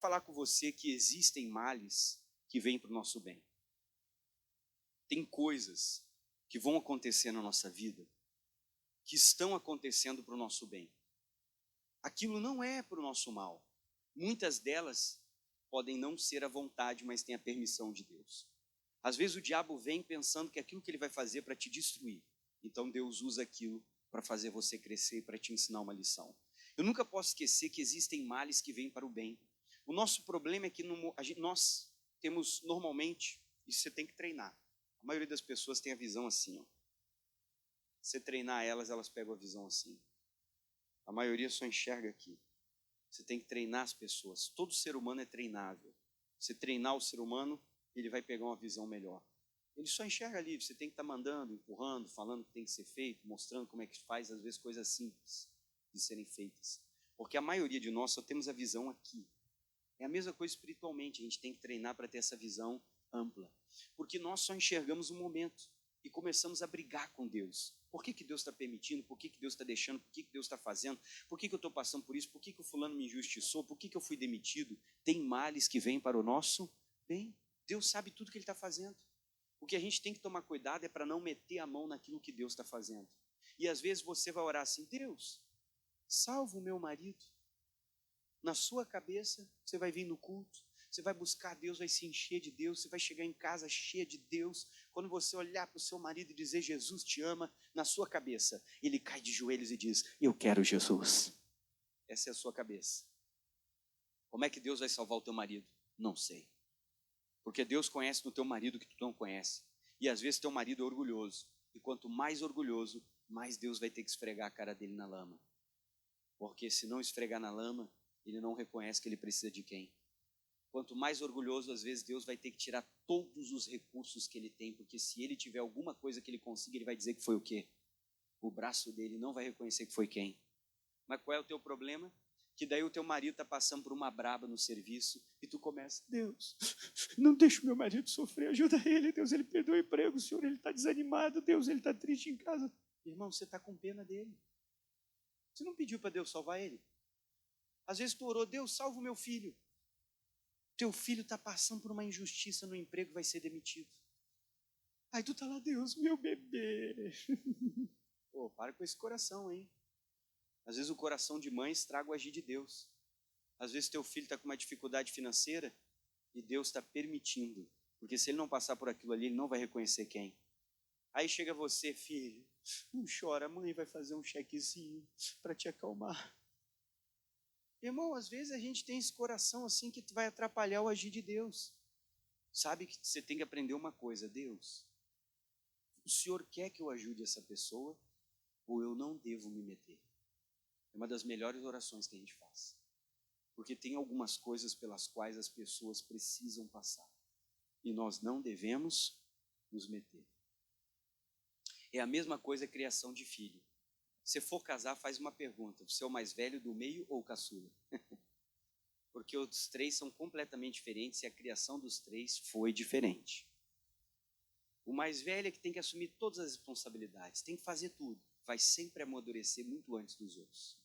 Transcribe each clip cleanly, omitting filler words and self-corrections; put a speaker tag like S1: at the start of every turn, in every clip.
S1: falar com você que existem males que vêm para o nosso bem. Tem coisas que vão acontecer na nossa vida, que estão acontecendo para o nosso bem. Aquilo não é para o nosso mal. Muitas delas podem não ser à vontade, mas têm a permissão de Deus. Às vezes o diabo vem pensando que aquilo que ele vai fazer para te destruir. Então Deus usa aquilo para fazer você crescer e para te ensinar uma lição. Eu nunca posso esquecer que existem males que vêm para o bem. O nosso problema é que nós temos normalmente, isso você tem que treinar. A maioria das pessoas tem a visão assim, ó. Você treinar elas, elas pegam a visão assim. A maioria só enxerga aqui. Você tem que treinar as pessoas. Todo ser humano é treinável. Você treinar o ser humano, ele vai pegar uma visão melhor. Ele só enxerga ali. Você tem que estar mandando, empurrando, falando o que tem que ser feito, mostrando como é que faz, às vezes, coisas simples de serem feitas. Porque a maioria de nós só temos a visão aqui. É a mesma coisa espiritualmente. A gente tem que treinar para ter essa visão ampla. Porque nós só enxergamos um momento e começamos a brigar com Deus. Por que Deus está permitindo? Por que Deus está deixando? Por que Deus está fazendo? Por que eu estou passando por isso? Por que o fulano me injustiçou? Por que eu fui demitido? Tem males que vêm para o nosso bem. Deus sabe tudo que Ele está fazendo. O que a gente tem que tomar cuidado é para não meter a mão naquilo que Deus está fazendo. E às vezes você vai orar assim: Deus, salva o meu marido. Na sua cabeça, você vai vir no culto, você vai buscar Deus, vai se encher de Deus, você vai chegar em casa cheia de Deus. Quando você olhar para o seu marido e dizer Jesus te ama, na sua cabeça, ele cai de joelhos e diz: eu quero Jesus. Essa é a sua cabeça. Como é que Deus vai salvar o teu marido? Não sei. Porque Deus conhece no teu marido o que tu não conhece. E às vezes teu marido é orgulhoso. E quanto mais orgulhoso, mais Deus vai ter que esfregar a cara dele na lama. Porque se não esfregar na lama, ele não reconhece que ele precisa de quem? Quanto mais orgulhoso, às vezes Deus vai ter que tirar todos os recursos que ele tem, porque se ele tiver alguma coisa que ele consiga, ele vai dizer que foi o quê? O braço dele, não vai reconhecer que foi quem. Mas qual é o teu problema? Que daí o teu marido está passando por uma braba no serviço e tu começa: Deus, não deixa o meu marido sofrer, ajuda ele, Deus, ele perdeu o emprego, Senhor, ele está desanimado, Deus, ele está triste em casa. Irmão, você está com pena dele. Você não pediu para Deus salvar ele? Às vezes tu orou: Deus, salva o meu filho. Teu filho está passando por uma injustiça no emprego, vai ser demitido. Aí tu está lá: Deus, meu bebê. Pô, para com esse coração, hein? Às vezes o coração de mãe estraga o agir de Deus. Às vezes teu filho está com uma dificuldade financeira e Deus está permitindo. Porque se ele não passar por aquilo ali, ele não vai reconhecer quem. Aí chega você: filho, não chora, a mãe vai fazer um chequezinho para te acalmar. Irmão, às vezes a gente tem esse coração assim que vai atrapalhar o agir de Deus. Sabe que você tem que aprender uma coisa: Deus, o Senhor quer que eu ajude essa pessoa ou eu não devo me meter? É uma das melhores orações que a gente faz. Porque tem algumas coisas pelas quais as pessoas precisam passar. E nós não devemos nos meter. É a mesma coisa a criação de filho. Se for casar, faz uma pergunta: você é o mais velho do meio ou o caçula? Porque os três são completamente diferentes e a criação dos três foi diferente. O mais velho é que tem que assumir todas as responsabilidades, tem que fazer tudo, vai sempre amadurecer muito antes dos outros.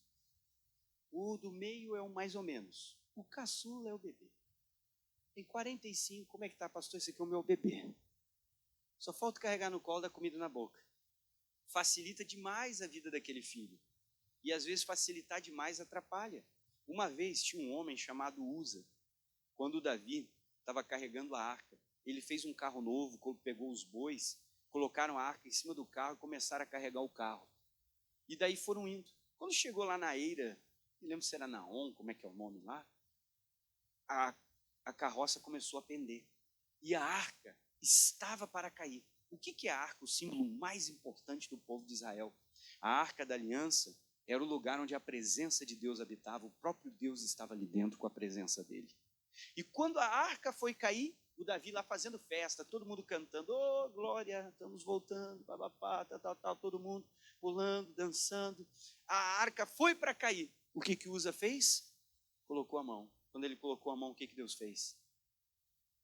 S1: O do meio é o mais ou menos, o caçula é o bebê. Tem 45, como é que tá, pastor? Esse aqui é o meu bebê. Só falta carregar no colo, dar comida na boca. Facilita demais a vida daquele filho. E às vezes facilitar demais atrapalha. Uma vez tinha um homem chamado Uza. Quando o Davi estava carregando a arca, ele fez um carro novo, pegou os bois, colocaram a arca em cima do carro e começaram a carregar o carro. E daí foram indo. Quando chegou lá na eira, não lembro se era Naom, como é que é o nome lá, a carroça começou a pender. E a arca estava para cair. O que é a arca? O símbolo mais importante do povo de Israel. A arca da aliança era o lugar onde a presença de Deus habitava. O próprio Deus estava ali dentro com a presença dele. E quando a arca foi cair, o Davi lá fazendo festa, todo mundo cantando: oh, glória, estamos voltando, babapá, tal, todo mundo pulando, dançando. A arca foi para cair. O que Uza fez? Colocou a mão. Quando ele colocou a mão, o que Deus fez?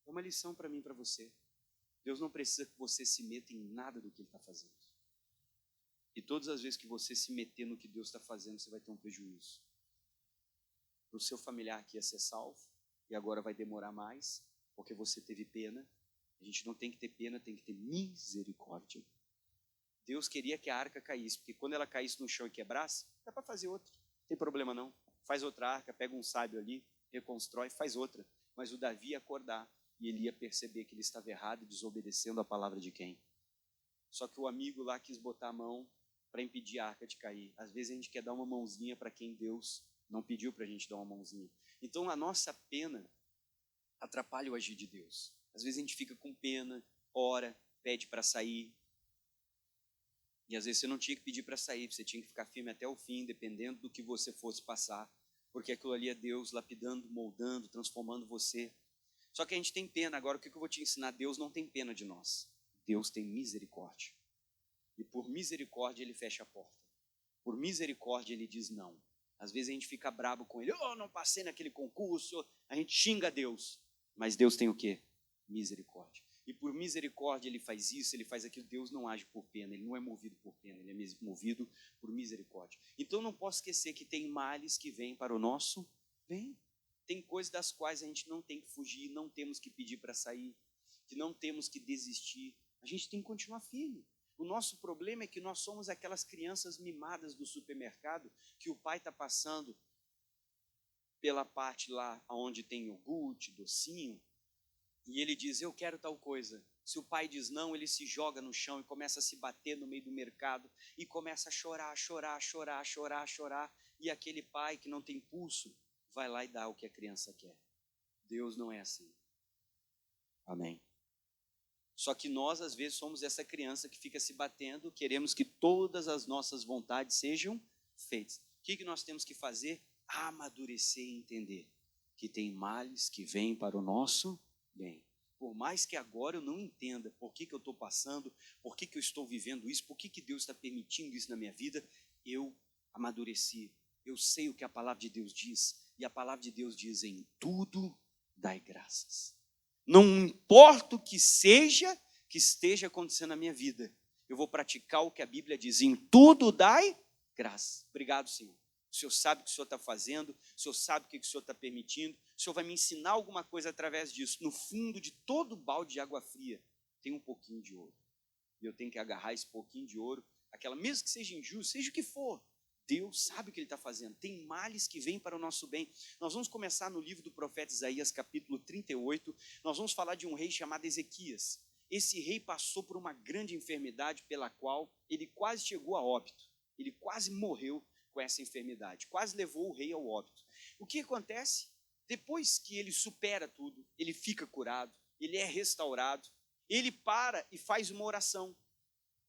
S1: É uma lição para mim e para você. Deus não precisa que você se meta em nada do que Ele está fazendo. E todas as vezes que você se meter no que Deus está fazendo, você vai ter um prejuízo. Para o seu familiar que ia ser salvo, e agora vai demorar mais, porque você teve pena. A gente não tem que ter pena, tem que ter misericórdia. Deus queria que a arca caísse, porque quando ela caísse no chão e quebrasse, dá para fazer outra, não tem problema não. Faz outra arca, pega um sábio ali, reconstrói, faz outra. Mas o Davi ia acordar e ele ia perceber que ele estava errado e desobedecendo a palavra de quem? Só que o amigo lá quis botar a mão para impedir a arca de cair. Às vezes a gente quer dar uma mãozinha para quem Deus não pediu para a gente dar uma mãozinha. Então a nossa pena atrapalha o agir de Deus. Às vezes a gente fica com pena, ora, pede para sair. E às vezes você não tinha que pedir para sair, você tinha que ficar firme até o fim, dependendo do que você fosse passar. Porque aquilo ali é Deus lapidando, moldando, transformando você. Só que a gente tem pena. Agora o que eu vou te ensinar? Deus não tem pena de nós. Deus tem misericórdia. E por misericórdia ele fecha a porta. Por misericórdia ele diz não. Às vezes a gente fica bravo com ele. Não passei naquele concurso. A gente xinga Deus. Mas Deus tem o quê? Misericórdia. E por misericórdia ele faz isso, ele faz aquilo. Deus não age por pena, ele não é movido por pena, ele é movido por misericórdia. Então não posso esquecer que tem males que vêm para o nosso bem. Tem coisas das quais a gente não tem que fugir, não temos que pedir para sair, que não temos que desistir. A gente tem que continuar firme. O nosso problema é que nós somos aquelas crianças mimadas do supermercado, que o pai está passando pela parte lá onde tem iogurte, docinho, e ele diz, eu quero tal coisa. Se o pai diz não, ele se joga no chão e começa a se bater no meio do mercado e começa a chorar, chorar, chorar, chorar, chorar. E aquele pai que não tem pulso vai lá e dá o que a criança quer. Deus não é assim. Amém. Só que nós, às vezes, somos essa criança que fica se batendo, queremos que todas as nossas vontades sejam feitas. O que nós temos que fazer? Amadurecer e entender que tem males que vêm para o nosso bem. Por mais que agora eu não entenda por que eu estou passando, por que eu estou vivendo isso, por que Deus está permitindo isso na minha vida, eu amadureci. Eu sei o que a palavra de Deus diz, e a palavra de Deus diz, em tudo dai graças. Não importa o que seja que esteja acontecendo na minha vida, eu vou praticar o que a Bíblia diz, em tudo dai graças. Obrigado, Senhor. O Senhor sabe o que o Senhor está fazendo, o Senhor sabe o que o Senhor está permitindo, o Senhor vai me ensinar alguma coisa através disso. No fundo de todo balde de água fria, tem um pouquinho de ouro. E eu tenho que agarrar esse pouquinho de ouro, aquela, mesmo que seja injusto, seja o que for, Deus sabe o que Ele está fazendo. Tem males que vêm para o nosso bem. Nós vamos começar no livro do profeta Isaías, capítulo 38. Nós vamos falar de um rei chamado Ezequias. Esse rei passou por uma grande enfermidade pela qual ele quase chegou a óbito. Ele quase morreu com essa enfermidade. Quase levou o rei ao óbito. O que acontece? Depois que ele supera tudo, ele fica curado, ele é restaurado, ele para e faz uma oração,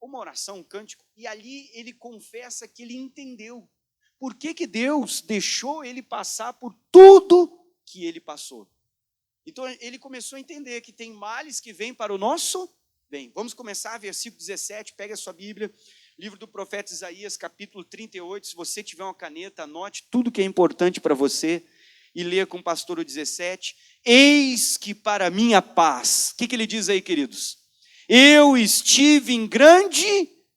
S1: um cântico, e ali ele confessa que ele entendeu por que Deus deixou ele passar por tudo que ele passou. Então ele começou a entender que tem males que vêm para o nosso bem. Vamos começar, versículo 17, pega a sua Bíblia, livro do profeta Isaías, capítulo 38, se você tiver uma caneta, anote tudo que é importante para você, e leia com o pastor o 17, eis que para minha paz, o que ele diz aí, queridos? Eu estive em grande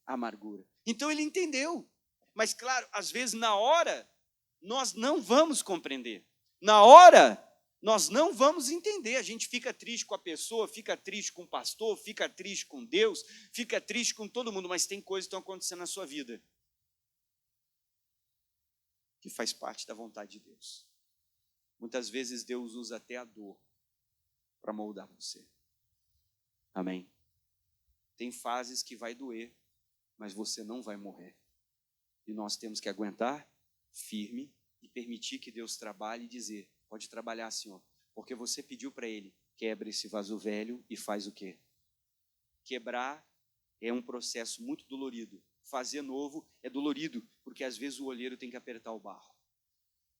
S1: amargura. Então ele entendeu, mas claro, às vezes na hora, nós não vamos compreender, na hora, nós não vamos entender, a gente fica triste com a pessoa, fica triste com o pastor, fica triste com Deus, fica triste com todo mundo, mas tem coisas que estão acontecendo na sua vida, que faz parte da vontade de Deus. Muitas vezes Deus usa até a dor para moldar você. Amém? Tem fases que vai doer, mas você não vai morrer. E nós temos que aguentar firme e permitir que Deus trabalhe e dizer, pode trabalhar, Senhor, porque você pediu para Ele, quebra esse vaso velho e faz o quê? Quebrar é um processo muito dolorido. Fazer novo é dolorido, porque às vezes o olheiro tem que apertar o barro.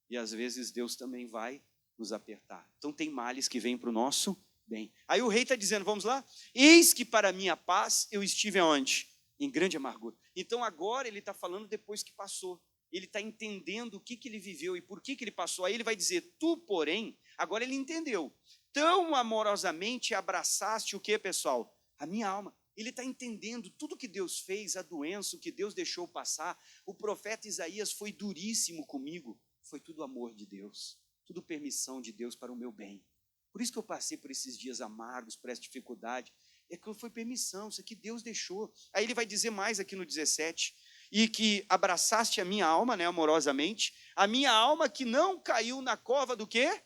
S1: E às vezes Deus também vai nos apertar. Então tem males que vêm para o nosso bem. Aí o rei está dizendo, vamos lá? Eis que para minha paz eu estive aonde? Em grande amargura. Então agora ele está falando depois que passou. Ele está entendendo o que ele viveu e por que ele passou. Aí ele vai dizer, tu porém, agora ele entendeu. Tão amorosamente abraçaste o que, pessoal? A minha alma. Ele está entendendo tudo que Deus fez, a doença, o que Deus deixou passar. O profeta Isaías foi duríssimo comigo. Foi tudo amor de Deus. tudo permissão de Deus para o meu bem. Por isso que eu passei por esses dias amargos, por essa dificuldade. É que foi permissão, isso aqui Deus deixou. Aí ele vai dizer mais aqui no 17, e que abraçaste a minha alma, né, amorosamente, a minha alma que não caiu na cova do quê?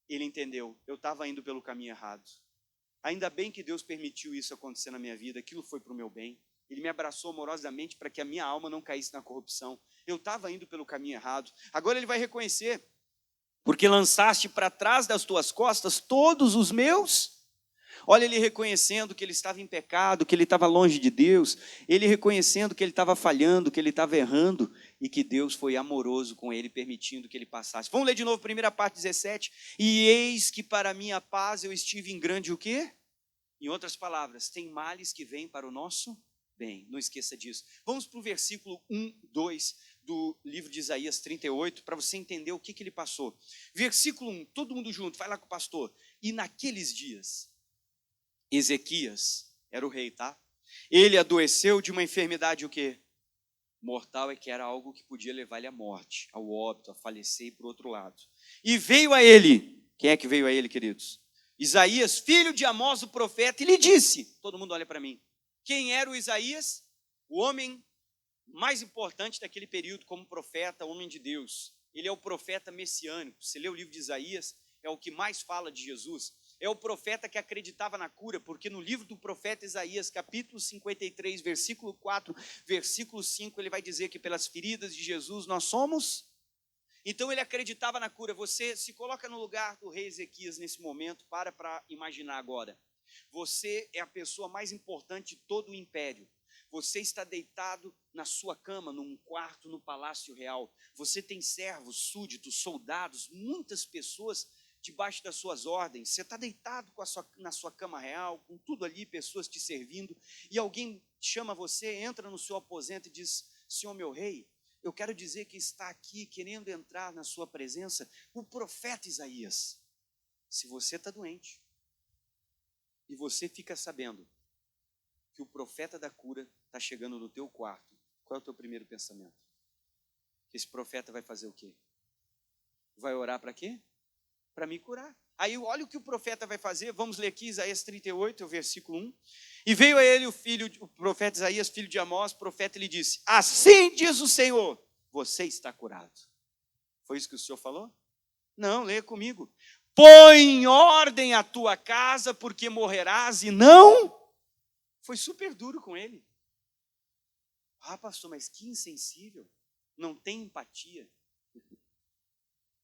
S1: Ele entendeu, eu estava indo pelo caminho errado. Ainda bem que Deus permitiu isso acontecer na minha vida, aquilo foi para o meu bem. Ele me abraçou amorosamente para que a minha alma não caísse na corrupção. Eu estava indo pelo caminho errado. Agora ele vai reconhecer, porque lançaste para trás das tuas costas todos os meus. Olha ele reconhecendo que ele estava em pecado, que ele estava longe de Deus, ele reconhecendo que ele estava falhando, que ele estava errando, e que Deus foi amoroso com ele, permitindo que ele passasse. Vamos ler de novo, primeira parte, 17. E eis que para a minha paz eu estive em grande o quê? Em outras palavras, tem males que vêm para o nosso bem, não esqueça disso. Vamos para o versículo 1, 2 do livro de Isaías 38, para você entender o que ele passou. Versículo 1, todo mundo junto, vai lá com o pastor. E naqueles dias, Ezequias era o rei, tá? Ele adoeceu de uma enfermidade o quê? Mortal, é que era algo que podia levar ele à morte, ao óbito, a falecer e para o outro lado. E veio a ele, quem é que veio a ele, queridos? Isaías, filho de Amós, o profeta, e lhe disse, todo mundo olha para mim, quem era o Isaías? O homem mais importante daquele período como profeta, homem de Deus. Ele é o profeta messiânico. Você lê o livro de Isaías, é o que mais fala de Jesus. É o profeta que acreditava na cura, porque no livro do profeta Isaías, capítulo 53, versículo 4, versículo 5, ele vai dizer que pelas feridas de Jesus nós somos. Então ele acreditava na cura. Você se coloca no lugar do rei Ezequias nesse momento, para imaginar agora. Você é a pessoa mais importante de todo o império. Você está deitado na sua cama, num quarto no palácio real. Você tem servos, súditos, soldados, muitas pessoas debaixo das suas ordens. Você está deitado na sua cama real, com tudo ali, pessoas te servindo, e alguém chama você, entra no seu aposento e diz, senhor meu rei, eu quero dizer que está aqui querendo entrar na sua presença o profeta Isaías. Se você está doente, e você fica sabendo que o profeta da cura está chegando no teu quarto, qual é o teu primeiro pensamento? Esse profeta vai fazer o quê? Vai orar para quê? Para me curar. Aí olha o que o profeta vai fazer, vamos ler aqui Isaías 38, o versículo 1. E veio a ele o profeta Isaías, filho de Amós, profeta, e lhe disse, assim diz o Senhor, você está curado. Foi isso que o Senhor falou? Não, leia comigo. Põe em ordem a tua casa, porque morrerás e não... Foi super duro com ele. Ah, pastor, mas que insensível. Não tem empatia.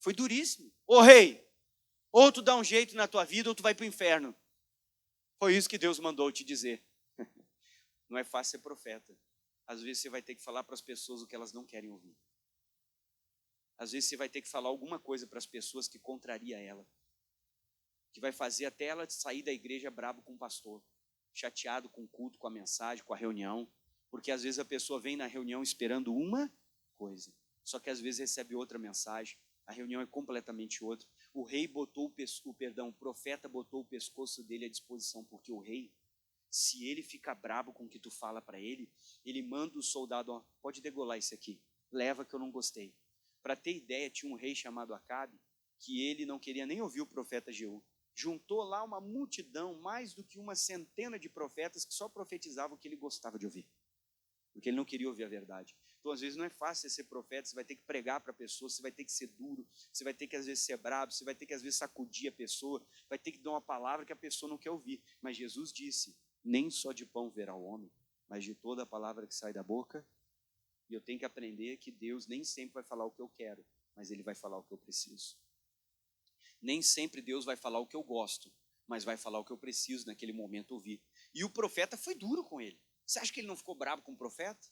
S1: Foi duríssimo. Ô rei, ou tu dá um jeito na tua vida, ou tu vai para o inferno. Foi isso que Deus mandou te dizer. Não é fácil ser profeta. Às vezes você vai ter que falar para as pessoas o que elas não querem ouvir. Às vezes você vai ter que falar alguma coisa para as pessoas que contraria ela. Que vai fazer até ela sair da igreja brabo com o pastor. Chateado com o culto, com a mensagem, com a reunião. Porque às vezes a pessoa vem na reunião esperando uma coisa. Só que às vezes recebe outra mensagem. A reunião é completamente outra. O rei botou o profeta botou o pescoço dele à disposição. Porque o rei, se ele fica brabo com o que tu fala para ele, ele manda o soldado, ó, pode degolar isso aqui. Leva que eu não gostei. Para ter ideia, tinha um rei chamado Acabe, que ele não queria nem ouvir o profeta Jeú. Juntou lá uma multidão, mais do que uma centena de profetas que só profetizavam o que ele gostava de ouvir. Porque ele não queria ouvir a verdade. Então, às vezes, não é fácil ser profeta, você vai ter que pregar para a pessoa, você vai ter que ser duro, você vai ter que, às vezes, ser brabo, você vai ter que, às vezes, sacudir a pessoa, vai ter que dar uma palavra que a pessoa não quer ouvir. Mas Jesus disse, nem só de pão verá o homem, mas de toda a palavra que sai da boca. E eu tenho que aprender que Deus nem sempre vai falar o que eu quero, mas Ele vai falar o que eu preciso. Nem sempre Deus vai falar o que eu gosto, mas vai falar o que eu preciso naquele momento ouvir. E o profeta foi duro com ele. Você acha que ele não ficou bravo com o profeta?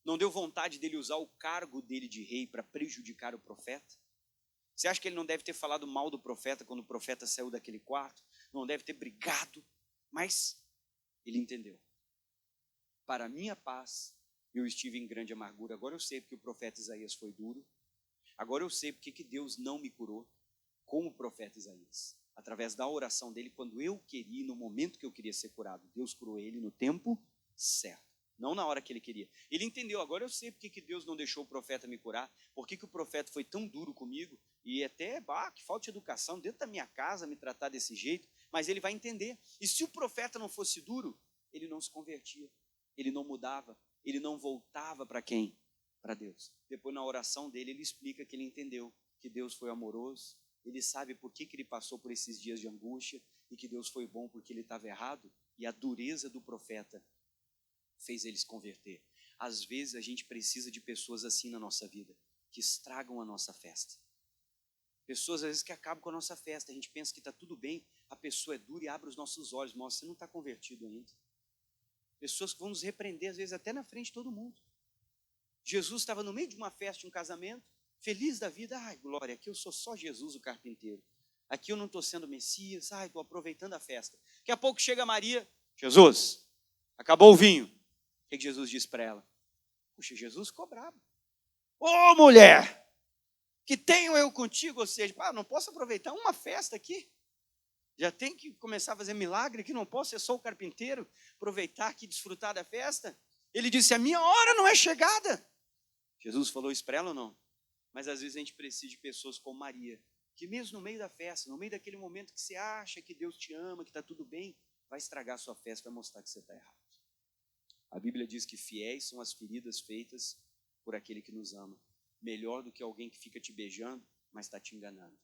S1: Não deu vontade dele usar o cargo dele de rei para prejudicar o profeta? Você acha que ele não deve ter falado mal do profeta quando o profeta saiu daquele quarto? Não deve ter brigado? Mas ele entendeu. Para a minha paz, eu estive em grande amargura. Agora eu sei porque o profeta Isaías foi duro. Agora eu sei porque que Deus não me curou como o profeta Isaías. Através da oração dele, quando eu queria, no momento que eu queria ser curado. Deus curou ele no tempo certo. Não na hora que ele queria. Ele entendeu, agora eu sei porque que Deus não deixou o profeta me curar, por que o profeta foi tão duro comigo, e até, que falta de educação, dentro da minha casa me tratar desse jeito, mas ele vai entender. E se o profeta não fosse duro, ele não se convertia, ele não mudava, ele não voltava para quem? Para Deus. Depois na oração dele, ele explica que ele entendeu que Deus foi amoroso, ele sabe por que ele passou por esses dias de angústia, e que Deus foi bom porque ele estava errado, e a dureza do profeta fez ele se converter. Às vezes a gente precisa de pessoas assim na nossa vida, que estragam a nossa festa. Pessoas às vezes que acabam com a nossa festa, a gente pensa que está tudo bem, a pessoa é dura e abre os nossos olhos, mostra, você não está convertido ainda. Pessoas que vão nos repreender às vezes até na frente de todo mundo. Jesus estava no meio de uma festa, de um casamento, feliz da vida, ai glória, aqui eu sou só Jesus o carpinteiro, aqui eu não estou sendo Messias, ai estou aproveitando a festa. Daqui a pouco chega Maria, Jesus, acabou o vinho. O que Jesus disse para ela? Puxa, Jesus ficou bravo. Ô mulher, que tenho eu contigo? Ou seja, não posso aproveitar uma festa aqui? Já tem que começar a fazer milagre aqui, não posso ser só o carpinteiro, aproveitar aqui, desfrutar da festa? Ele disse, a minha hora não é chegada. Jesus falou isso para ela ou não? Mas às vezes a gente precisa de pessoas como Maria, que mesmo no meio da festa, no meio daquele momento que você acha que Deus te ama, que está tudo bem, vai estragar a sua festa, vai mostrar que você está errado. A Bíblia diz que fiéis são as feridas feitas por aquele que nos ama. Melhor do que alguém que fica te beijando, mas está te enganando.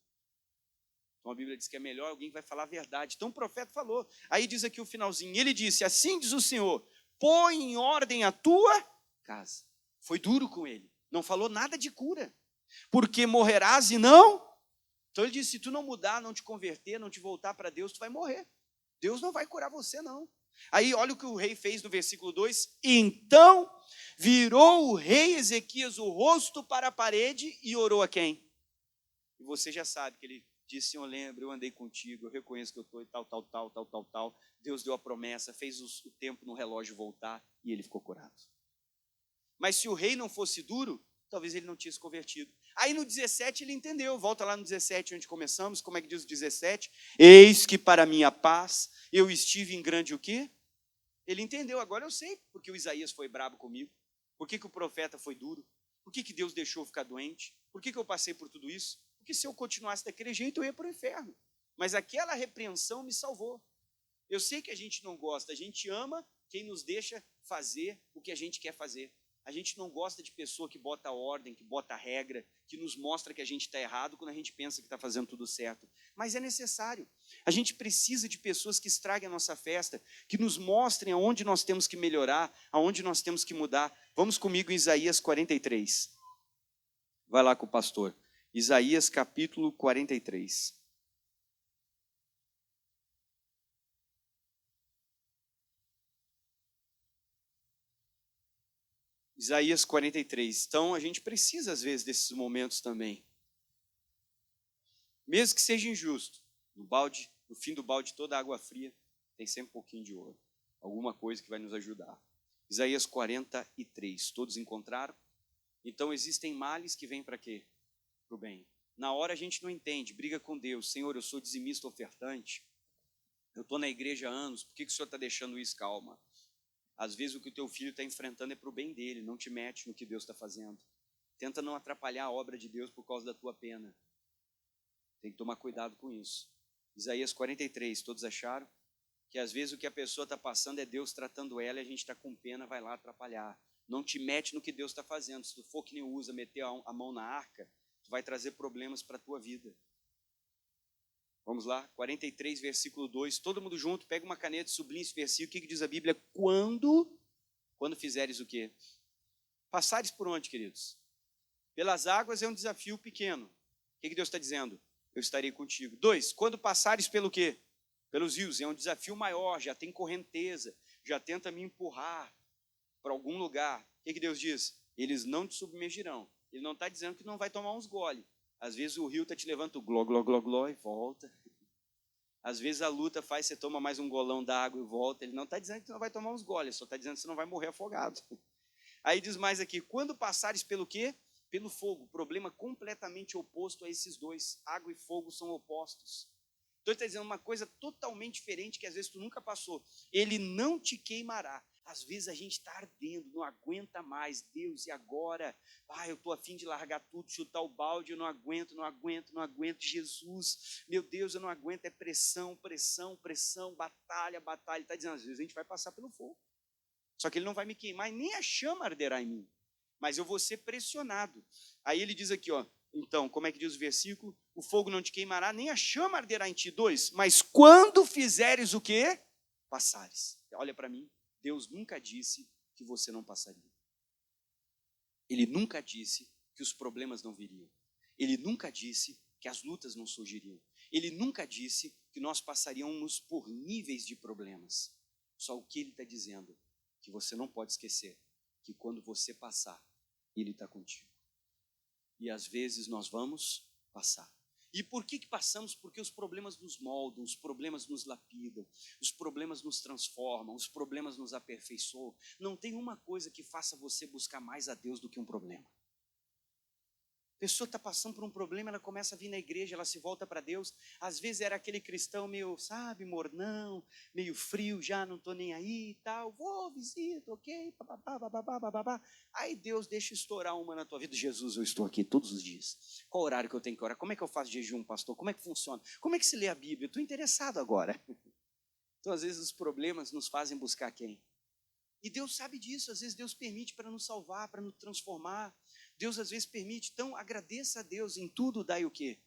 S1: Então a Bíblia diz que é melhor alguém que vai falar a verdade. Então o profeta falou. Aí diz aqui o finalzinho. Ele disse, assim diz o Senhor, põe em ordem a tua casa. Foi duro com ele. Não falou nada de cura. Porque morrerás e não... Então ele disse, se tu não mudar, não te converter, não te voltar para Deus, tu vai morrer. Deus não vai curar você, não. Aí olha o que o rei fez no versículo 2. Então virou o rei Ezequias o rosto para a parede e orou a quem? E você já sabe que ele disse, eu lembro, eu andei contigo, eu reconheço que eu estou e tal. Deus deu a promessa, fez o tempo no relógio voltar e ele ficou curado. Mas se o rei não fosse duro, talvez ele não tinha se convertido. Aí no 17 ele entendeu, volta lá no 17 onde começamos, como é que diz o 17? Eis que para minha paz eu estive em grande o quê? Ele entendeu, agora eu sei porque o Isaías foi brabo comigo, por que o profeta foi duro, por que Deus deixou eu ficar doente, por que eu passei por tudo isso? Porque se eu continuasse daquele jeito eu ia para o inferno, mas aquela repreensão me salvou. Eu sei que a gente não gosta, a gente ama quem nos deixa fazer o que a gente quer fazer. A gente não gosta de pessoa que bota ordem, que bota regra, que nos mostra que a gente está errado quando a gente pensa que está fazendo tudo certo. Mas é necessário. A gente precisa de pessoas que estraguem a nossa festa, que nos mostrem aonde nós temos que melhorar, aonde nós temos que mudar. Vamos comigo em Isaías 43. Vai lá com o pastor. Isaías capítulo 43. Isaías 43. Então, a gente precisa, às vezes, desses momentos também. Mesmo que seja injusto, no fim do balde, toda a água fria, tem sempre um pouquinho de ouro. Alguma coisa que vai nos ajudar. Isaías 43. Todos encontraram? Então, existem males que vêm para quê? Para o bem. Na hora a gente não entende, briga com Deus. Senhor, eu sou dizimista ofertante. Eu estou na igreja há anos, por que o Senhor está deixando isso? Calma. Às vezes o que o teu filho está enfrentando é para o bem dele, não te mete no que Deus está fazendo. Tenta não atrapalhar a obra de Deus por causa da tua pena. Tem que tomar cuidado com isso. Isaías 43, todos acharam? Que às vezes o que a pessoa está passando é Deus tratando ela e a gente está com pena, vai lá atrapalhar. Não te mete no que Deus está fazendo. Se tu for que nem usa, meter a mão na arca, tu vai trazer problemas para a tua vida. Vamos lá, 43, versículo 2, todo mundo junto, pega uma caneta e sublinha esse versículo. O que diz a Bíblia? Quando fizeres o quê? Passares por onde, queridos? Pelas águas é um desafio pequeno. O que Deus está dizendo? Eu estarei contigo. 2, quando passares pelo quê? Pelos rios, é um desafio maior, já tem correnteza, já tenta me empurrar para algum lugar. O que Deus diz? Eles não te submergirão. Ele não está dizendo que não vai tomar uns gole. Às vezes o rio está te levando gló, gló, gló, gló e volta. Às vezes a luta faz, você toma mais um golão d'água e volta. Ele não está dizendo que você não vai tomar uns goles, só está dizendo que você não vai morrer afogado. Aí diz mais aqui, quando passares pelo quê? Pelo fogo. Problema completamente oposto a esses dois. Água e fogo são opostos. Então ele está dizendo uma coisa totalmente diferente que às vezes tu nunca passou. Ele não te queimará. Às vezes a gente está ardendo, não aguenta mais. Deus, e agora? Eu estou a fim de largar tudo, chutar o balde, eu não aguento. Jesus, meu Deus, eu não aguento. É pressão, batalha. Ele está dizendo, às vezes a gente vai passar pelo fogo. Só que ele não vai me queimar e nem a chama arderá em mim. Mas eu vou ser pressionado. Aí ele diz aqui, então, como é que diz o versículo? O fogo não te queimará, nem a chama arderá em ti. 2, mas quando fizeres o quê? Passares. Olha para mim, Deus nunca disse que você não passaria. Ele nunca disse que os problemas não viriam. Ele nunca disse que as lutas não surgiriam. Ele nunca disse que nós passaríamos por níveis de problemas. Só o que ele está dizendo, que você não pode esquecer, que quando você passar, ele está contigo. E às vezes nós vamos passar. E por que passamos? Porque os problemas nos moldam, os problemas nos lapidam, os problemas nos transformam, os problemas nos aperfeiçoam. Não tem uma coisa que faça você buscar mais a Deus do que um problema. A pessoa está passando por um problema, ela começa a vir na igreja, ela se volta para Deus. Às vezes era aquele cristão meio, mornão, meio frio, já não estou nem aí e tal. Vou, visito, ok, bababá. Aí Deus deixa estourar uma na tua vida. Jesus, eu estou aqui todos os dias. Qual horário que eu tenho que orar? Como é que eu faço jejum, pastor? Como é que funciona? Como é que se lê a Bíblia? Eu estou interessado agora. Então, às vezes, os problemas nos fazem buscar quem? E Deus sabe disso. Às vezes, Deus permite para nos salvar, para nos transformar. Deus às vezes permite, então agradeça a Deus, em tudo dai o quê?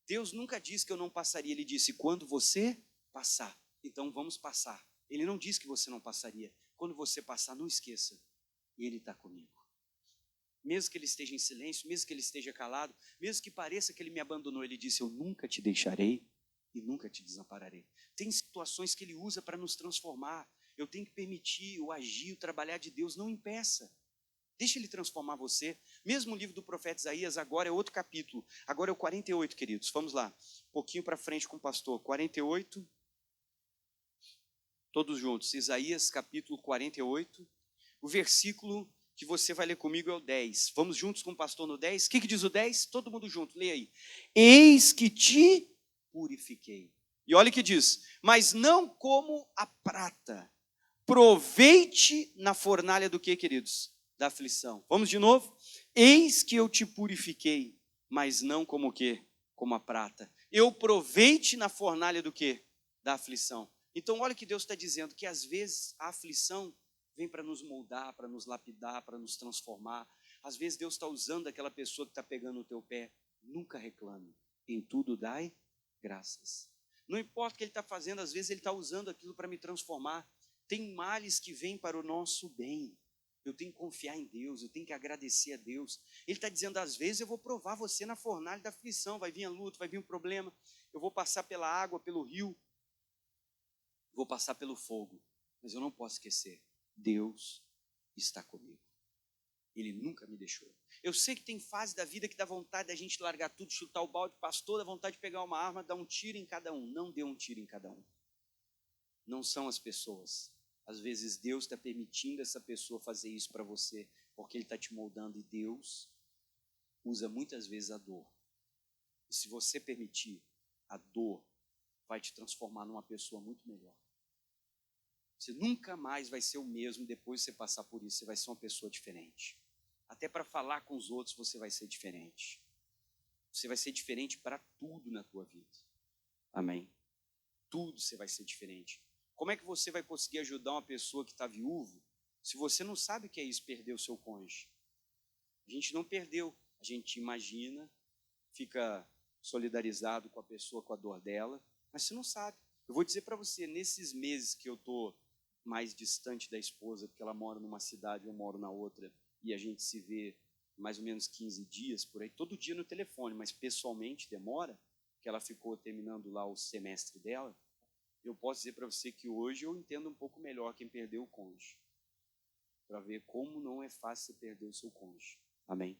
S1: Deus nunca disse que eu não passaria, ele disse, quando você passar, então vamos passar. Ele não disse que você não passaria. Quando você passar, não esqueça, ele está comigo. Mesmo que ele esteja em silêncio, mesmo que ele esteja calado, mesmo que pareça que ele me abandonou, ele disse, eu nunca te deixarei e nunca te desampararei. Tem situações que ele usa para nos transformar. Eu tenho que permitir o agir, o trabalhar de Deus, não impeça. Deixa ele transformar você. Mesmo o livro do profeta Isaías, agora é outro capítulo. Agora é o 48, queridos. Vamos lá. Um pouquinho para frente com o pastor. 48. Todos juntos. Isaías, capítulo 48. O versículo que você vai ler comigo é o 10. Vamos juntos com o pastor no 10. O que diz o 10? Todo mundo junto. Leia aí. Eis que te purifiquei. E olha o que diz. Mas não como a prata. Provei-te na fornalha do que, queridos? Da aflição. Vamos de novo? Eis que eu te purifiquei, mas não como o quê? Como a prata. Eu provei-te na fornalha do quê? Da aflição. Então olha o que Deus está dizendo, que às vezes a aflição vem para nos moldar, para nos lapidar, para nos transformar. Às vezes Deus está usando aquela pessoa que está pegando o teu pé. Nunca reclame. Em tudo dai graças. Não importa o que ele está fazendo, às vezes ele está usando aquilo para me transformar. Tem males que vêm para o nosso bem. Eu tenho que confiar em Deus, eu tenho que agradecer a Deus. Ele está dizendo, às vezes eu vou provar você na fornalha da aflição, vai vir a luta, vai vir um problema, eu vou passar pela água, pelo rio, vou passar pelo fogo, mas eu não posso esquecer, Deus está comigo. Ele nunca me deixou. Eu sei que tem fase da vida que dá vontade da gente largar tudo, chutar o balde, pastor, dá vontade de pegar uma arma, dar um tiro em cada um. Não dê um tiro em cada um. Não são as pessoas. Às vezes Deus está permitindo essa pessoa fazer isso para você, porque Ele está te moldando, e Deus usa muitas vezes a dor. E se você permitir, a dor vai te transformar numa pessoa muito melhor. Você nunca mais vai ser o mesmo depois de você passar por isso, você vai ser uma pessoa diferente. Até para falar com os outros você vai ser diferente. Você vai ser diferente para tudo na tua vida. Amém? Tudo você vai ser diferente. Como é que você vai conseguir ajudar uma pessoa que está viúva se você não sabe o que é isso, perder o seu cônjuge? A gente não perdeu, a gente imagina, fica solidarizado com a pessoa, com a dor dela, mas você não sabe. Eu vou dizer para você, nesses meses que eu estou mais distante da esposa, porque ela mora numa cidade, eu moro na outra, e a gente se vê mais ou menos 15 dias, por aí, todo dia no telefone, mas pessoalmente demora, que ela ficou terminando lá o semestre dela. Eu posso dizer para você que hoje eu entendo um pouco melhor quem perdeu o cônjuge, para ver como não é fácil você perder o seu cônjuge. Amém?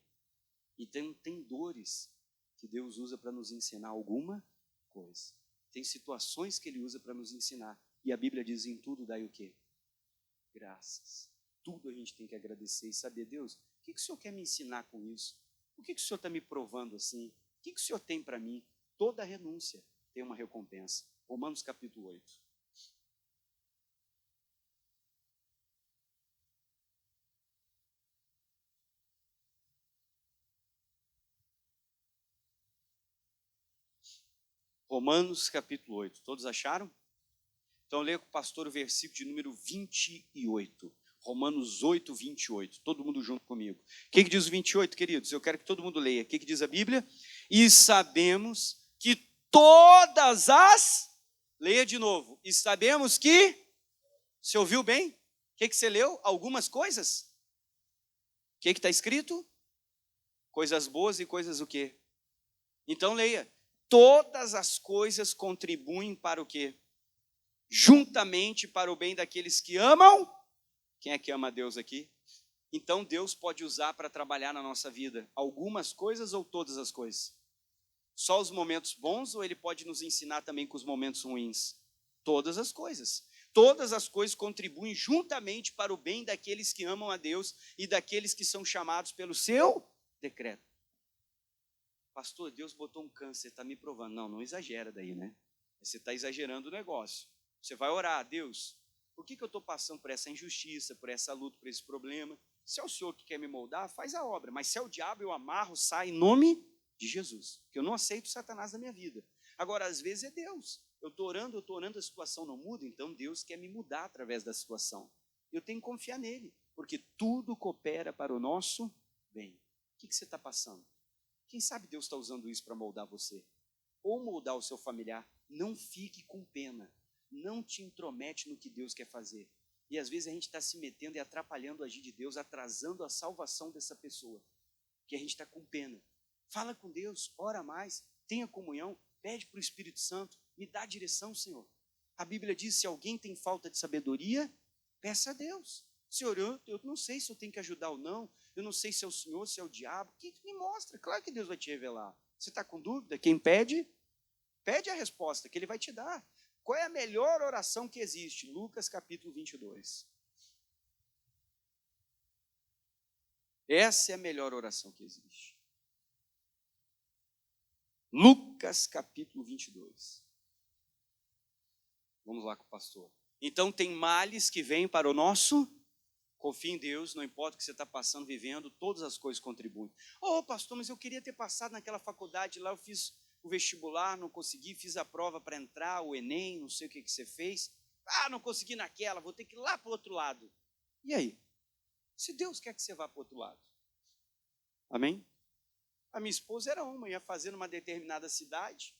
S1: E tem dores que Deus usa para nos ensinar alguma coisa. Tem situações que Ele usa para nos ensinar. E a Bíblia diz, em tudo dai o quê? Graças. Tudo a gente tem que agradecer e saber, Deus, o que o Senhor quer me ensinar com isso? O que o Senhor está me provando assim? O que o Senhor tem para mim? Toda renúncia tem uma recompensa. Romanos capítulo 8. Romanos capítulo 8. Todos acharam? Então leia com o pastor o versículo de número 28. Romanos 8, 28. Todo mundo junto comigo. O que diz o 28, queridos? Eu quero que todo mundo leia. O que diz a Bíblia? E sabemos que todas as... Leia de novo. E sabemos que... Você ouviu bem? O que você leu? Algumas coisas? O que está escrito? Coisas boas e coisas o quê? Então leia. Todas as coisas contribuem para o quê? Juntamente para o bem daqueles que amam. Quem é que ama a Deus aqui? Então Deus pode usar para trabalhar na nossa vida algumas coisas ou todas as coisas? Só os momentos bons ou Ele pode nos ensinar também com os momentos ruins? Todas as coisas. Todas as coisas contribuem juntamente para o bem daqueles que amam a Deus e daqueles que são chamados pelo seu decreto. Pastor, Deus botou um câncer, está me provando. Não exagera daí, né? Você está exagerando o negócio. Você vai orar, Deus, por que eu estou passando por essa injustiça, por essa luta, por esse problema? Se é o Senhor que quer me moldar, faz a obra. Mas se é o diabo, eu amarro, sai em nome de Jesus. Porque eu não aceito Satanás na minha vida. Agora, às vezes é Deus. Eu estou orando, a situação não muda, então Deus quer me mudar através da situação. Eu tenho que confiar nele, porque tudo coopera para o nosso bem. O que você está passando? Quem sabe Deus está usando isso para moldar você? Ou moldar o seu familiar. Não fique com pena. Não te intromete no que Deus quer fazer. E às vezes a gente está se metendo e atrapalhando o agir de Deus, atrasando a salvação dessa pessoa. Que a gente está com pena. Fala com Deus, ora mais, tenha comunhão, pede para o Espírito Santo, me dá direção, Senhor. A Bíblia diz, se alguém tem falta de sabedoria, peça a Deus. Senhor, eu não sei se eu tenho que ajudar ou não, eu não sei se é o Senhor, se é o diabo. Que me mostra? Claro que Deus vai te revelar. Você está com dúvida? Quem pede, pede a resposta que Ele vai te dar. Qual é a melhor oração que existe? Lucas capítulo 22. Essa é a melhor oração que existe. Lucas capítulo 22. Vamos lá com o pastor. Então tem males que vêm para o nosso... Confie em Deus, não importa o que você está passando, vivendo, todas as coisas contribuem. Pastor, mas eu queria ter passado naquela faculdade lá, eu fiz o vestibular, não consegui, fiz a prova para entrar, o Enem, não sei o que você fez. Não consegui naquela, vou ter que ir lá para o outro lado. E aí? Se Deus quer que você vá para o outro lado. Amém? A minha esposa era ia fazer numa determinada cidade,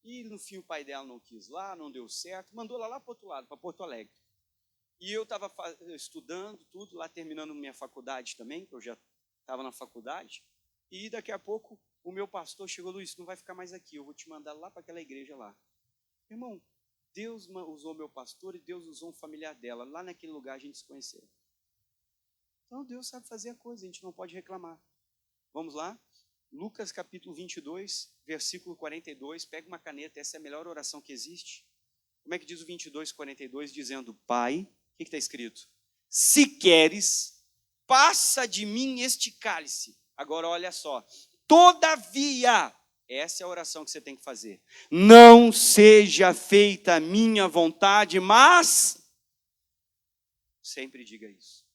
S1: e no fim o pai dela não quis lá, não deu certo, mandou lá para o outro lado, para Porto Alegre. E eu estava estudando tudo, lá terminando minha faculdade também, que eu já estava na faculdade, e daqui a pouco o meu pastor chegou, Luiz, não vai ficar mais aqui, eu vou te mandar lá para aquela igreja lá. Irmão, Deus usou meu pastor e Deus usou um familiar dela, lá naquele lugar a gente se conheceu. Então Deus sabe fazer a coisa, a gente não pode reclamar. Vamos lá? Lucas capítulo 22, versículo 42, pega uma caneta, essa é a melhor oração que existe. Como é que diz o 22, 42? Dizendo, Pai... O que está escrito? Se queres, passa de mim este cálice. Agora olha só. Todavia, essa é a oração que você tem que fazer. Não seja feita a minha vontade, mas... Sempre diga isso.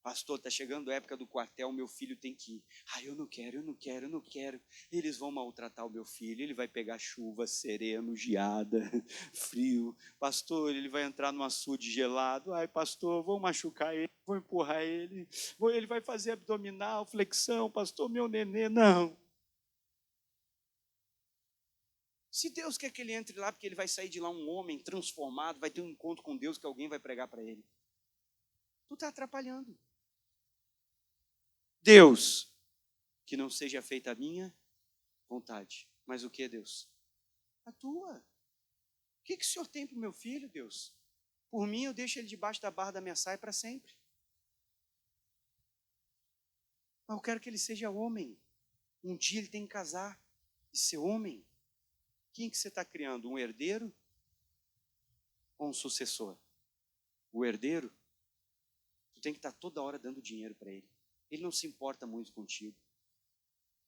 S1: Pastor, está chegando a época do quartel, meu filho tem que ir. Eu não quero. Eles vão maltratar o meu filho, ele vai pegar chuva, sereno, geada, frio. Pastor, ele vai entrar num açude gelado. Pastor, vou machucar ele, vou empurrar ele. Ele vai fazer abdominal, flexão. Pastor, meu nenê, não. Se Deus quer que ele entre lá, porque ele vai sair de lá um homem transformado, vai ter um encontro com Deus que alguém vai pregar para ele. Tu está atrapalhando. Deus, que não seja feita a minha vontade. Mas o que, Deus? A tua. O que o Senhor tem para o meu filho, Deus? Por mim, eu deixo ele debaixo da barra da minha saia para sempre. Mas eu quero que ele seja homem. Um dia ele tem que casar e ser homem. Quem que você está criando? Um herdeiro ou um sucessor? O herdeiro, tu tem que estar toda hora dando dinheiro para ele. Ele não se importa muito contigo.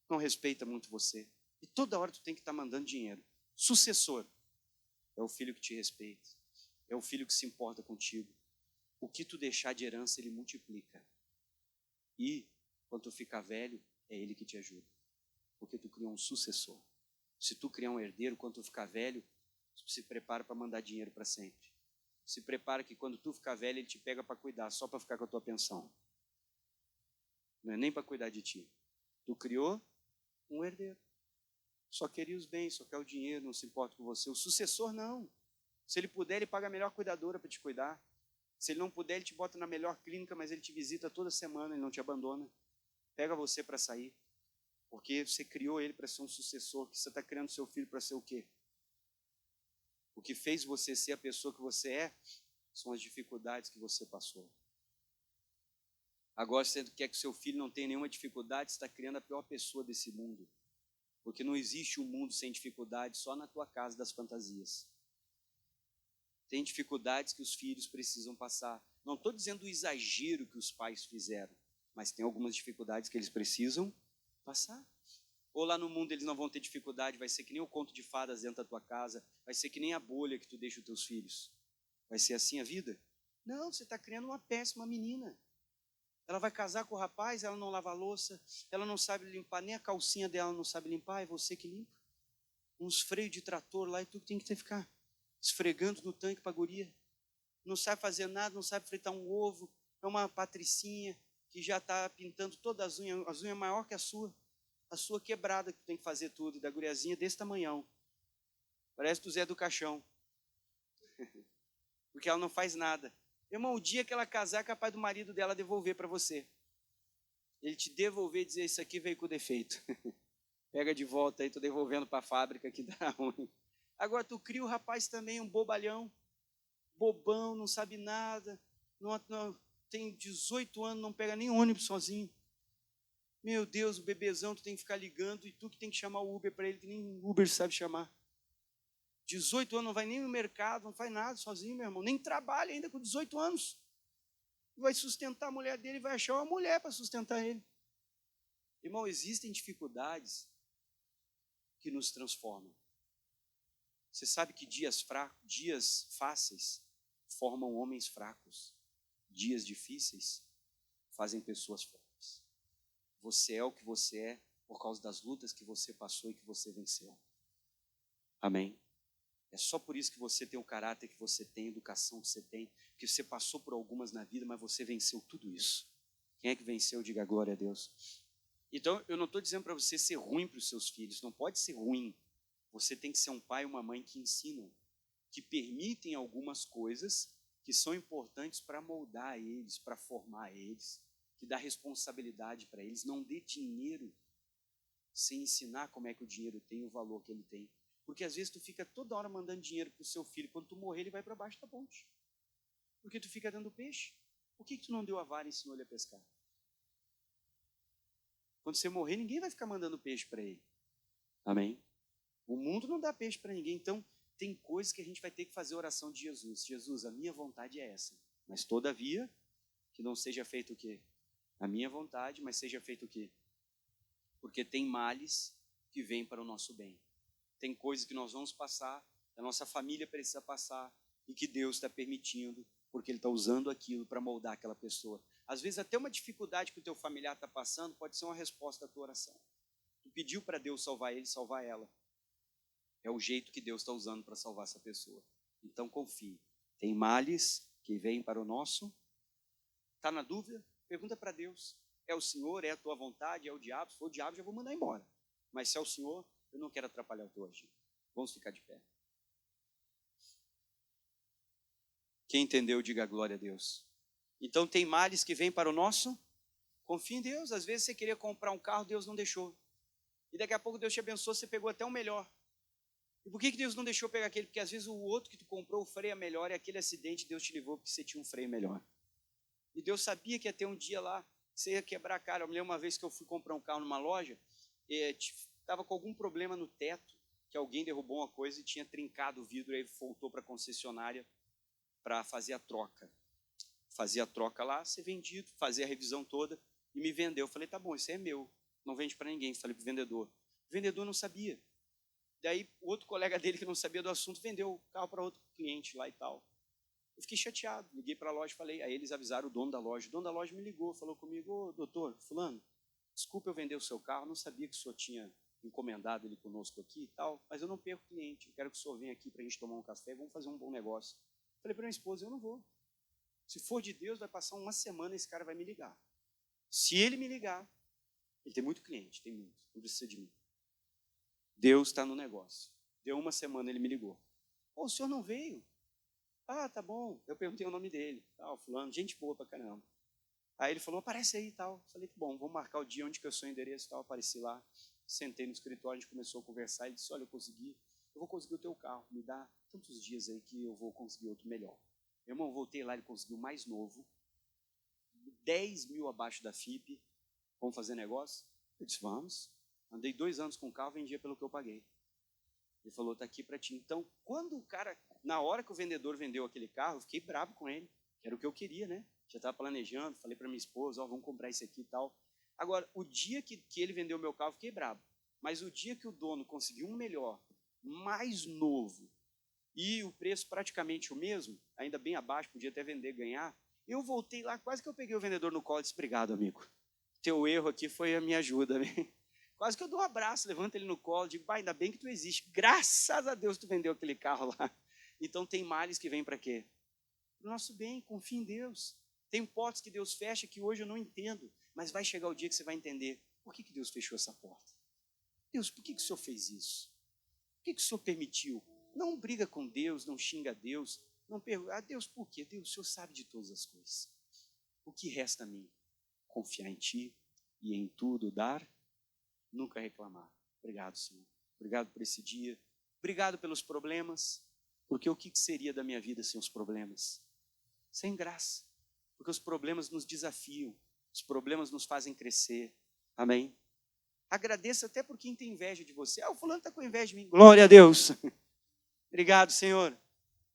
S1: Não respeita muito você. E toda hora tu tem que estar mandando dinheiro. Sucessor é o filho que te respeita. É o filho que se importa contigo. O que tu deixar de herança, ele multiplica. E, quando tu ficar velho, é ele que te ajuda. Porque tu criou um sucessor. Se tu criar um herdeiro, quando tu ficar velho, se prepara para mandar dinheiro para sempre. Se prepara que quando tu ficar velho, ele te pega para cuidar, só para ficar com a tua pensão. Não é nem para cuidar de ti. Tu criou um herdeiro. Só queria os bens, só quer o dinheiro, não se importa com você. O sucessor, não. Se ele puder, ele paga a melhor cuidadora para te cuidar. Se ele não puder, ele te bota na melhor clínica, mas ele te visita toda semana, ele não te abandona. Pega você para sair. Porque você criou ele para ser um sucessor, que você está criando seu filho para ser o quê? O que fez você ser a pessoa que você é são as dificuldades que você passou. Agora, você quer que seu filho não tenha nenhuma dificuldade, você está criando a pior pessoa desse mundo. Porque não existe um mundo sem dificuldades, só na tua casa das fantasias. Tem dificuldades que os filhos precisam passar. Não estou dizendo o exagero que os pais fizeram, mas tem algumas dificuldades que eles precisam passar. Ou lá no mundo eles não vão ter dificuldade, vai ser que nem o conto de fadas dentro da tua casa, vai ser que nem a bolha que tu deixa os teus filhos. Vai ser assim a vida? Não, você está criando uma péssima menina. Ela vai casar com o rapaz, ela não lava a louça, ela não sabe limpar, nem a calcinha dela não sabe limpar, é você que limpa. Uns freios de trator lá e tu tem que ficar esfregando no tanque para a guria. Não sabe fazer nada, não sabe fritar um ovo, é uma patricinha que já está pintando todas as unhas maior que a sua quebrada, que tu tem que fazer tudo, e da guriazinha desse tamanhão. Parece do Zé do Caixão. Porque ela não faz nada. Irmão, o dia que ela casar, é capaz do marido dela devolver para você. Ele te devolver e dizer, isso aqui veio com defeito. Pega de volta aí, tô devolvendo para a fábrica que dá ruim. Agora tu cria o rapaz também, um bobalhão, bobão, não sabe nada, não, tem 18 anos, não pega nem ônibus sozinho. Meu Deus, o bebezão, tu tem que ficar ligando e tu que tem que chamar o Uber para ele, que nem Uber sabe chamar. 18 anos, não vai nem no mercado, não faz nada sozinho, meu irmão. Nem trabalha ainda com 18 anos. Vai sustentar a mulher dele, vai achar uma mulher para sustentar ele. Irmão, existem dificuldades que nos transformam. Você sabe que dias fáceis formam homens fracos. Dias difíceis fazem pessoas fortes. Você é o que você é por causa das lutas que você passou e que você venceu. Amém? É só por isso que você tem o caráter que você tem, a educação que você tem, porque você passou por algumas na vida, mas você venceu tudo isso. Quem é que venceu? Diga glória a Deus. Então, eu não estou dizendo para você ser ruim para os seus filhos, não pode ser ruim. Você tem que ser um pai e uma mãe que ensinam, que permitem algumas coisas que são importantes para moldar eles, para formar eles, que dá responsabilidade para eles. Não dê dinheiro sem ensinar como é que o dinheiro tem, o valor que ele tem. Porque às vezes tu fica toda hora mandando dinheiro para o seu filho, quando tu morrer ele vai para baixo da ponte. Porque tu fica dando peixe. Por que tu não deu a vara e ensinou ele a pescar? Quando você morrer, ninguém vai ficar mandando peixe para ele. Amém? O mundo não dá peixe para ninguém, então tem coisas que a gente vai ter que fazer oração de Jesus. Jesus, a minha vontade é essa, mas todavia, que não seja feito o quê? A minha vontade, mas seja feito o quê? Porque tem males que vêm para o nosso bem. Tem coisas que nós vamos passar, a nossa família precisa passar, e que Deus está permitindo, porque Ele está usando aquilo para moldar aquela pessoa. Às vezes até uma dificuldade que o teu familiar está passando pode ser uma resposta à tua oração. Tu pediu para Deus salvar ele, salvar ela. É o jeito que Deus está usando para salvar essa pessoa. Então confie. Tem males que vêm para o nosso. Está na dúvida? Pergunta para Deus. É o Senhor? É a tua vontade? É o diabo? Se for o diabo, já vou mandar embora. Mas se é o Senhor, eu não quero atrapalhar o teu agir. Vamos ficar de pé. Quem entendeu, diga glória a Deus. Então tem males que vêm para o nosso. Confie em Deus. Às vezes você queria comprar um carro, Deus não deixou. E daqui a pouco Deus te abençoou, você pegou até um melhor. E por que Deus não deixou pegar aquele? Porque às vezes o outro que tu comprou, o freio é melhor, e aquele acidente Deus te levou porque você tinha um freio melhor. E Deus sabia que ia ter um dia lá, que você ia quebrar a cara. Eu me lembro uma vez que eu fui comprar um carro numa loja, estava com algum problema no teto, que alguém derrubou uma coisa e tinha trincado o vidro, aí voltou para a concessionária para fazer a troca. Fazia a troca lá, ser vendido, fazia a revisão toda e me vendeu. Eu falei, tá bom, isso é meu, não vende para ninguém. Falei para o vendedor. O vendedor não sabia. Daí, o outro colega dele que não sabia do assunto vendeu o carro para outro cliente lá e tal. Eu fiquei chateado, liguei para a loja e falei, aí eles avisaram o dono da loja. O dono da loja me ligou, falou comigo, ô doutor, fulano, desculpa eu vender o seu carro, não sabia que o senhor tinha encomendado ele conosco aqui e tal, mas eu não perco cliente, eu quero que o senhor venha aqui para a gente tomar um café, vamos fazer um bom negócio. Falei para minha esposa, eu não vou. Se for de Deus, vai passar uma semana e esse cara vai me ligar. Se ele me ligar, ele tem muito cliente, tem muito, não precisa de mim. Deus está no negócio. Deu uma semana, ele me ligou. O senhor não veio? Ah, tá bom. Eu perguntei o nome dele. Fulano, gente boa pra caramba. Aí ele falou, aparece aí e tal. Falei, bom, vamos marcar o dia onde que eu sou o endereço e tal. Apareci lá, sentei no escritório, a gente começou a conversar. Ele disse, olha, eu vou conseguir o teu carro. Me dá tantos dias aí que eu vou conseguir outro melhor. Meu irmão, voltei lá, ele conseguiu mais novo. 10 mil abaixo da FIP. Vamos fazer negócio? Eu disse, vamos. Andei 2 anos com o carro, vendia pelo que eu paguei. Ele falou, está aqui para ti. Então, quando o cara, na hora que o vendedor vendeu aquele carro, eu fiquei bravo com ele, que era o que eu queria, né? Já estava planejando, falei para minha esposa, vamos comprar isso aqui e tal. Agora, o dia que ele vendeu o meu carro, eu fiquei bravo. Mas o dia que o dono conseguiu um melhor, mais novo, e o preço praticamente o mesmo, ainda bem abaixo, podia até vender, ganhar, eu voltei lá, quase que eu peguei o vendedor no colo e disse, obrigado, amigo. Teu erro aqui foi a minha ajuda, né? Quase que eu dou um abraço, levanto ele no colo, digo, pai, ainda bem que tu existe. Graças a Deus tu vendeu aquele carro lá. Então tem males que vêm para quê? Para o nosso bem, confia em Deus. Tem portas que Deus fecha que hoje eu não entendo, mas vai chegar o dia que você vai entender. Por que Deus fechou essa porta? Deus, por que o Senhor fez isso? Por que o Senhor permitiu? Não briga com Deus, não xinga Deus, não pergunta, Deus, por quê? Deus, o Senhor sabe de todas as coisas. O que resta a mim? Confiar em Ti e em tudo dar, nunca reclamar. Obrigado, Senhor. Obrigado por esse dia. Obrigado pelos problemas, porque o que seria da minha vida sem os problemas? Sem graça. Porque os problemas nos desafiam, os problemas nos fazem crescer. Amém? Agradeça até por quem tem inveja de você. O fulano está com inveja de mim. Glória a Deus. Obrigado, Senhor.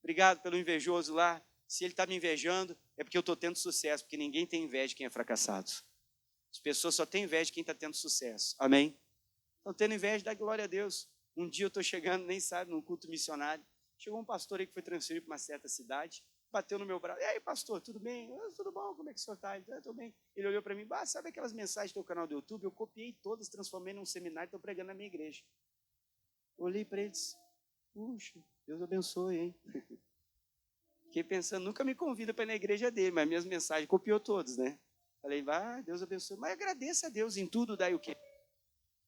S1: Obrigado pelo invejoso lá. Se ele está me invejando, é porque eu estou tendo sucesso, porque ninguém tem inveja de quem é fracassado. As pessoas só têm inveja de quem está tendo sucesso. Amém? Estão tendo inveja, dá glória a Deus. Um dia eu estou chegando, nem sabe, num culto missionário. Chegou um pastor aí que foi transferido para uma certa cidade, bateu no meu braço. E aí, pastor, tudo bem? Tudo bom? Como é que o senhor está? Estou bem. Ele olhou para mim, sabe aquelas mensagens do teu canal do YouTube? Eu copiei todas, transformei num seminário e estou pregando na minha igreja. Olhei para ele e disse, puxa, Deus abençoe, hein? Fiquei pensando, nunca me convida para ir na igreja dele, mas minhas mensagens copiou todas, né? Falei, Deus abençoe. Mas agradeça a Deus, em tudo dai o quê?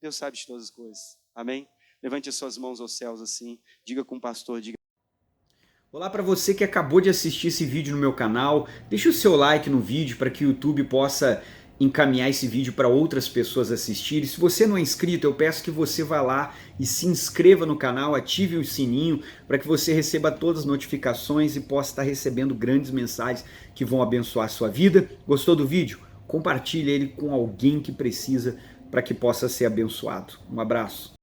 S1: Deus sabe de todas as coisas. Amém? Levante as suas mãos aos céus assim. Diga com o pastor, diga.
S2: Olá para você que acabou de assistir esse vídeo no meu canal. Deixe o seu like no vídeo para que o YouTube possa encaminhar esse vídeo para outras pessoas assistirem. Se você não é inscrito, eu peço que você vá lá e se inscreva no canal, ative o sininho para que você receba todas as notificações e possa estar recebendo grandes mensagens que vão abençoar a sua vida. Gostou do vídeo? Compartilhe ele com alguém que precisa para que possa ser abençoado. Um abraço.